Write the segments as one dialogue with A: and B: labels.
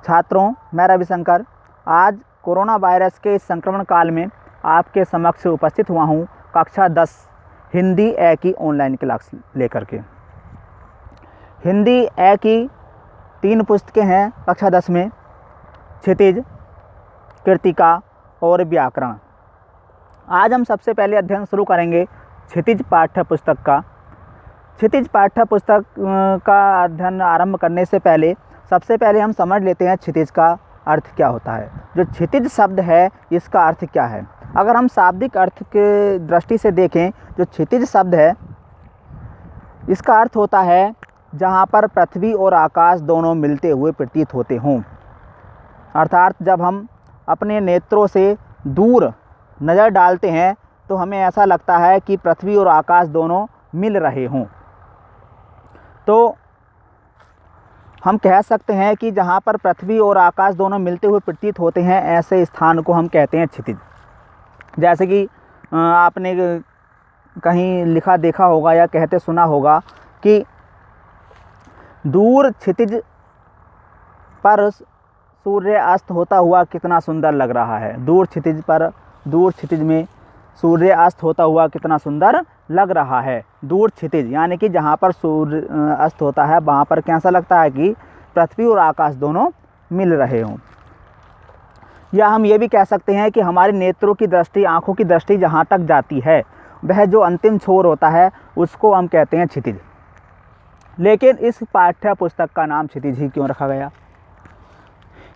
A: छात्रों, मैं रविशंकर आज कोरोना वायरस के इस संक्रमण काल में आपके समक्ष उपस्थित हुआ हूँ कक्षा 10 हिंदी ए की ऑनलाइन क्लास लेकर के। हिंदी ए की 3 पुस्तकें हैं कक्षा 10 में, क्षितिज, कृतिका और व्याकरण। आज हम सबसे पहले अध्ययन शुरू करेंगे क्षितिज पाठ्य पुस्तक का। क्षितिज पाठ्य पुस्तक का अध्ययन आरंभ करने से पहले सबसे पहले हम समझ लेते हैं क्षितिज का अर्थ क्या होता है। जो क्षितिज शब्द है इसका अर्थ क्या है। अगर हम शाब्दिक अर्थ के दृष्टि से देखें, जो क्षितिज शब्द है इसका अर्थ होता है जहाँ पर पृथ्वी और आकाश दोनों मिलते हुए प्रतीत होते हों। अर्थात जब हम अपने नेत्रों से दूर नज़र डालते हैं तो हमें ऐसा लगता है कि पृथ्वी और आकाश दोनों मिल रहे हों। तो हम कह सकते हैं कि जहाँ पर पृथ्वी और आकाश दोनों मिलते हुए प्रतीत होते हैं, ऐसे स्थान को हम कहते हैं क्षितिज। जैसे कि आपने कहीं लिखा देखा होगा या कहते सुना होगा कि दूर क्षितिज पर सूर्य अस्त होता हुआ कितना सुंदर लग रहा है। दूर क्षितिज में सूर्य अस्त होता हुआ कितना सुंदर लग रहा है। दूर क्षितिज यानी कि जहाँ पर सूर्य अस्त होता है वहाँ पर कैसा लगता है कि पृथ्वी और आकाश दोनों मिल रहे हों। या हम ये भी कह सकते हैं कि हमारे नेत्रों की दृष्टि, आँखों की दृष्टि जहाँ तक जाती है वह जो अंतिम छोर होता है उसको हम कहते हैं क्षितिज। लेकिन इस पाठ्य पुस्तक का नाम क्षितिज ही क्यों रखा गया?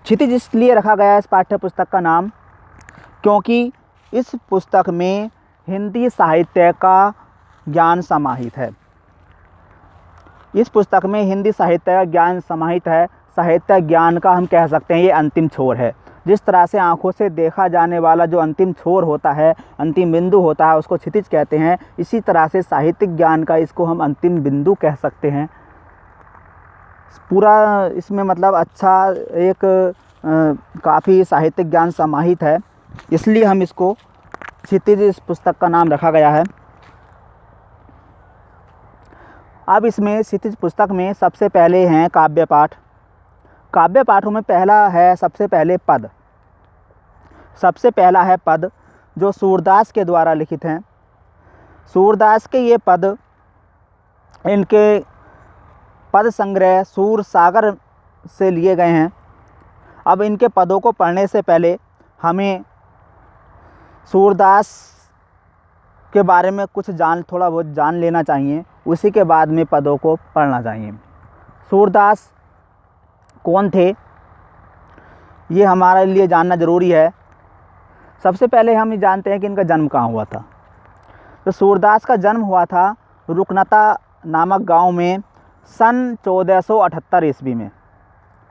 A: क्षितिज इसलिए रखा गया इस पाठ्य पुस्तक का नाम क्योंकि इस पुस्तक में हिंदी साहित्य का ज्ञान समाहित है। इस पुस्तक में हिंदी साहित्य का ज्ञान समाहित है। साहित्य ज्ञान का हम कह सकते हैं ये अंतिम छोर है। जिस तरह से आँखों से देखा जाने वाला जो अंतिम छोर होता है, अंतिम बिंदु होता है, उसको क्षितिज कहते हैं। इसी तरह से साहित्यिक ज्ञान का इसको हम अंतिम बिंदु कह सकते हैं। पूरा इसमें मतलब अच्छा एक काफ़ी साहित्यिक ज्ञान समाहित है, इसलिए हम इसको क्षितिज इस पुस्तक का नाम रखा गया है। अब इसमें क्षितिज पुस्तक में सबसे पहले हैं काव्य पाठ। काव्य पाठों में पहला है सबसे पहले पद। सबसे पहला है पद जो सूरदास के द्वारा लिखित हैं। सूरदास के ये पद, इनके पद संग्रह सूर सागर से लिए गए हैं। अब इनके पदों को पढ़ने से पहले हमें सूरदास के बारे में कुछ थोड़ा बहुत जान लेना चाहिए, उसी के बाद में पदों को पढ़ना चाहिए। सूरदास कौन थे ये हमारे लिए जानना ज़रूरी है। सबसे पहले हम ये जानते हैं कि इनका जन्म कहाँ हुआ था। तो सूरदास का जन्म हुआ था रुकनता नामक गांव में सन 1478 ईस्वी में।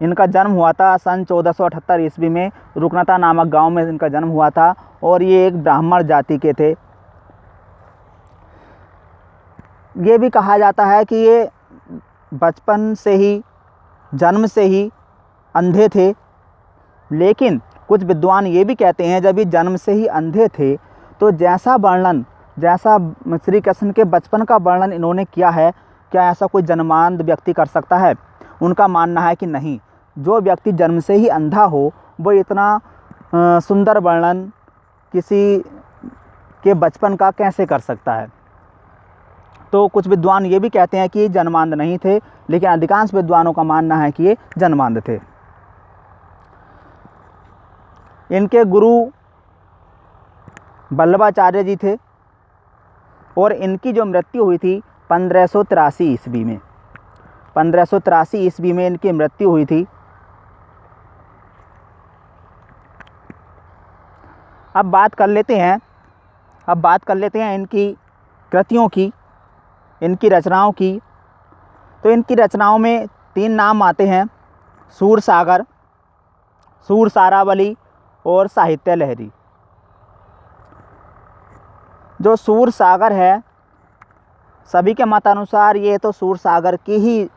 A: इनका जन्म हुआ था सन 1478 ईस्वी में। रुकनता नामक गांव में इनका जन्म हुआ था और ये एक ब्राह्मण जाति के थे। ये भी कहा जाता है कि ये बचपन से ही, जन्म से ही अंधे थे। लेकिन कुछ विद्वान ये भी कहते हैं जब ये जन्म से ही अंधे थे तो जैसा श्री कृष्ण के बचपन का वर्णन इन्होंने किया है, क्या ऐसा कोई जन्मांध व्यक्ति कर सकता है? उनका मानना है कि नहीं, जो व्यक्ति जन्म से ही अंधा हो वो इतना सुंदर वर्णन किसी के बचपन का कैसे कर सकता है। तो कुछ विद्वान ये भी कहते हैं कि ये जन्मांध नहीं थे, लेकिन अधिकांश विद्वानों का मानना है कि ये जन्मांध थे। इनके गुरु वल्लभाचार्य जी थे और इनकी जो मृत्यु हुई थी 1583 ईस्वी में। 1583 ईस्वी में इनकी मृत्यु हुई थी। अब बात कर लेते हैं इनकी कृतियों की, इनकी रचनाओं की। तो इनकी रचनाओं में 3 नाम आते हैं: सूर सागर, सूर सारावली और साहित्य लहरी। जो सूर सागर है, सभी के मतानुसार ये तो सूर सागर की ही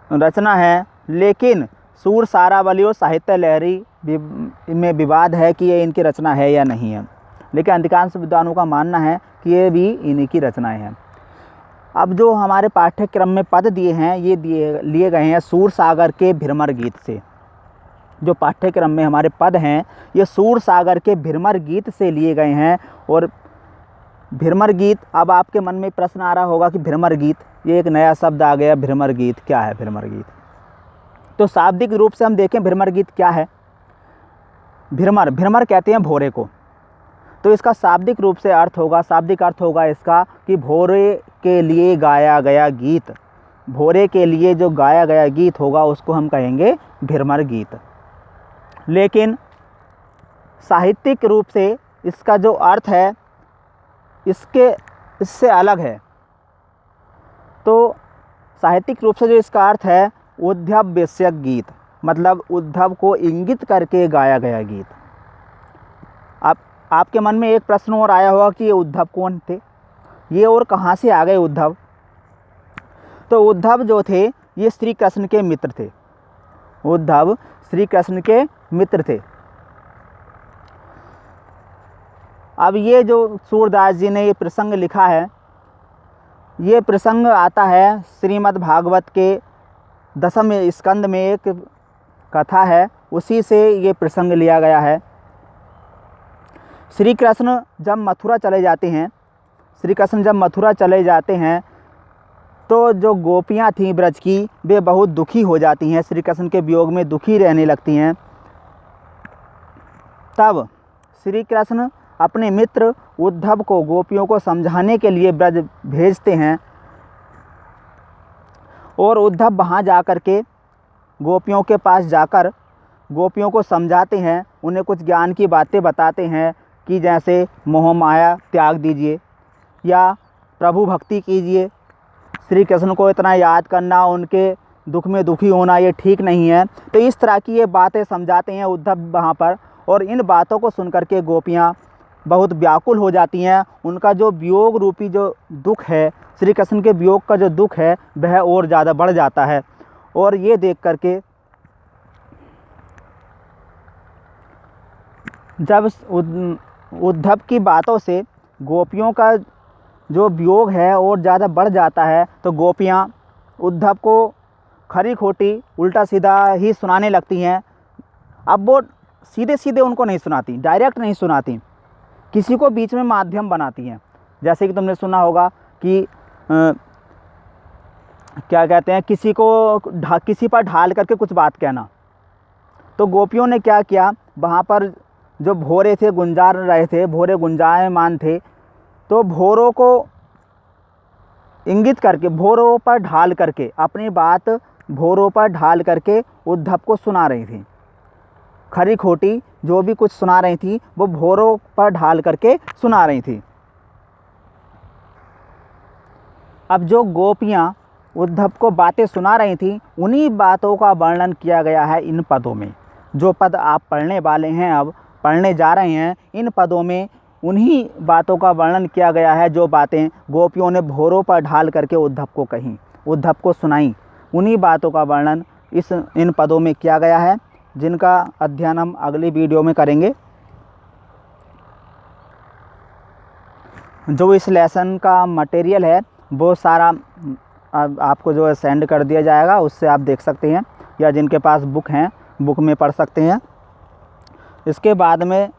A: रचना है, लेकिन सूर सारावली और साहित्य लहरी में विवाद है कि ये इनकी रचना है या नहीं है। लेकिन अधिकांश विद्वानों का मानना है कि ये भी इन्हीं की रचनाएं हैं। अब जो हमारे पाठ्यक्रम में पद दिए हैं ये लिए गए हैं सूर सागर के भ्रमर गीत से। जो पाठ्यक्रम में हमारे पद हैं ये सूर सागर के भ्रमर गीत से लिए गए हैं। और भ्रमर गीत, अब आपके मन में प्रश्न आ रहा होगा कि भ्रमर गीत, ये एक नया शब्द आ गया भ्रमर गीत, क्या है भ्रमर गीत? तो शाब्दिक रूप से हम देखें भ्रमर गीत क्या है। भ्रमर, भ्रमर कहते हैं भोरे को, तो इसका शाब्दिक रूप से अर्थ होगा, शाब्दिक अर्थ होगा इसका कि भोरे के लिए गाया गया गीत। भोरे के लिए जो गाया गया गीत होगा उसको हम कहेंगे भ्रमर गीत। लेकिन साहित्यिक रूप से इसका जो अर्थ है इससे अलग है। तो साहित्यिक रूप से जो इसका अर्थ है उद्धव विषयक गीत, मतलब उद्धव को इंगित करके गाया गया गीत। आपके मन में एक प्रश्न और आया होगा कि ये उद्धव कौन थे, ये और कहाँ से आ गए उद्धव? तो उद्धव जो थे ये श्री कृष्ण के मित्र थे। उद्धव श्री कृष्ण के मित्र थे। अब ये जो सूरदास जी ने ये प्रसंग लिखा है, ये प्रसंग आता है श्रीमद् भागवत के 10वें स्कंद में, एक कथा है उसी से ये प्रसंग लिया गया है। श्री कृष्ण जब मथुरा चले जाते हैं, श्री कृष्ण जब मथुरा चले जाते हैं तो जो गोपियाँ थीं ब्रज की, वे बहुत दुखी हो जाती हैं, श्री कृष्ण के वियोग में दुखी रहने लगती हैं। तब श्री कृष्ण अपने मित्र उद्धव को गोपियों को समझाने के लिए ब्रज भेजते हैं और उद्धव वहाँ जाकर के गोपियों के पास जाकर गोपियों को समझाते हैं, उन्हें कुछ ज्ञान की बातें बताते हैं कि जैसे मोह माया त्याग दीजिए या प्रभु भक्ति कीजिए, श्री कृष्ण को इतना याद करना, उनके दुख में दुखी होना ये ठीक नहीं है। तो इस तरह की ये बातें समझाते हैं उद्धव वहाँ पर, और इन बातों को सुनकर के गोपियाँ बहुत व्याकुल हो जाती हैं। उनका जो वियोग रूपी जो दुख है, श्री कृष्ण के वियोग का जो दुख है वह और ज़्यादा बढ़ जाता है। और ये देख करके जब उद्धव की बातों से गोपियों का जो वियोग है और ज़्यादा बढ़ जाता है, तो गोपियाँ उद्धव को खरी खोटी उल्टा सीधा ही सुनाने लगती हैं। अब वो सीधे सीधे उनको नहीं सुनाती, डायरेक्ट नहीं सुनाती, किसी को बीच में माध्यम बनाती हैं। जैसे कि तुमने सुना होगा कि क्या कहते हैं, किसी पर ढाल करके कुछ बात कहना। तो गोपियों ने क्या किया, वहाँ पर जो भोरे थे गुंजार रहे थे, भोरे गुंजायमान थे, तो भोरों को इंगित करके, भोरों पर ढाल करके अपनी बात भोरों पर ढाल करके उद्धव को सुना रही थी। खरी खोटी जो भी कुछ सुना रही थी वो भोरों पर ढाल करके सुना रही थी। अब जो गोपियाँ उद्धव को बातें सुना रही थी, उन्हीं बातों का वर्णन किया गया है इन पदों में। जो पद आप पढ़ने वाले हैं, अब पढ़ने जा रहे हैं, इन पदों में उन्हीं बातों का वर्णन किया गया है जो बातें गोपियों ने भोरों पर ढाल करके उद्धव को कहीं, उद्धव को सुनाई। उन्हीं बातों का वर्णन इन पदों में किया गया है, जिनका अध्ययन हम अगली वीडियो में करेंगे। जो इस लेसन का मटेरियल है वो सारा आपको जो है सेंड कर दिया जाएगा, उससे आप देख सकते हैं, या जिनके पास बुक हैं बुक में पढ़ सकते हैं। इसके बाद में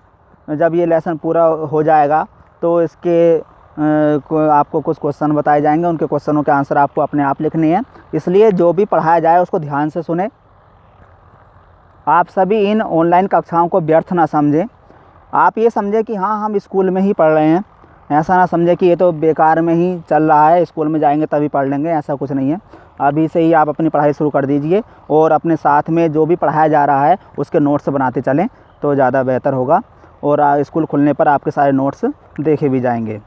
A: जब ये लेसन पूरा हो जाएगा तो इसके आपको कुछ क्वेश्चन बताए जाएंगे, उनके क्वेश्चनों के आंसर आपको अपने आप लिखने हैं। इसलिए जो भी पढ़ाया जाए उसको ध्यान से सुने। आप सभी इन ऑनलाइन कक्षाओं को व्यर्थ ना समझें। आप ये समझें कि हाँ हम स्कूल में ही पढ़ रहे हैं, ऐसा ना समझें कि ये तो बेकार में ही चल रहा है, स्कूल में जाएंगे तभी पढ़ लेंगे, ऐसा कुछ नहीं है। अभी से ही आप अपनी पढ़ाई शुरू कर दीजिए और अपने साथ में जो भी पढ़ाया जा रहा है उसके नोट्स बनाते चलें तो ज़्यादा बेहतर होगा, और स्कूल खुलने पर आपके सारे नोट्स देखे भी जाएंगे।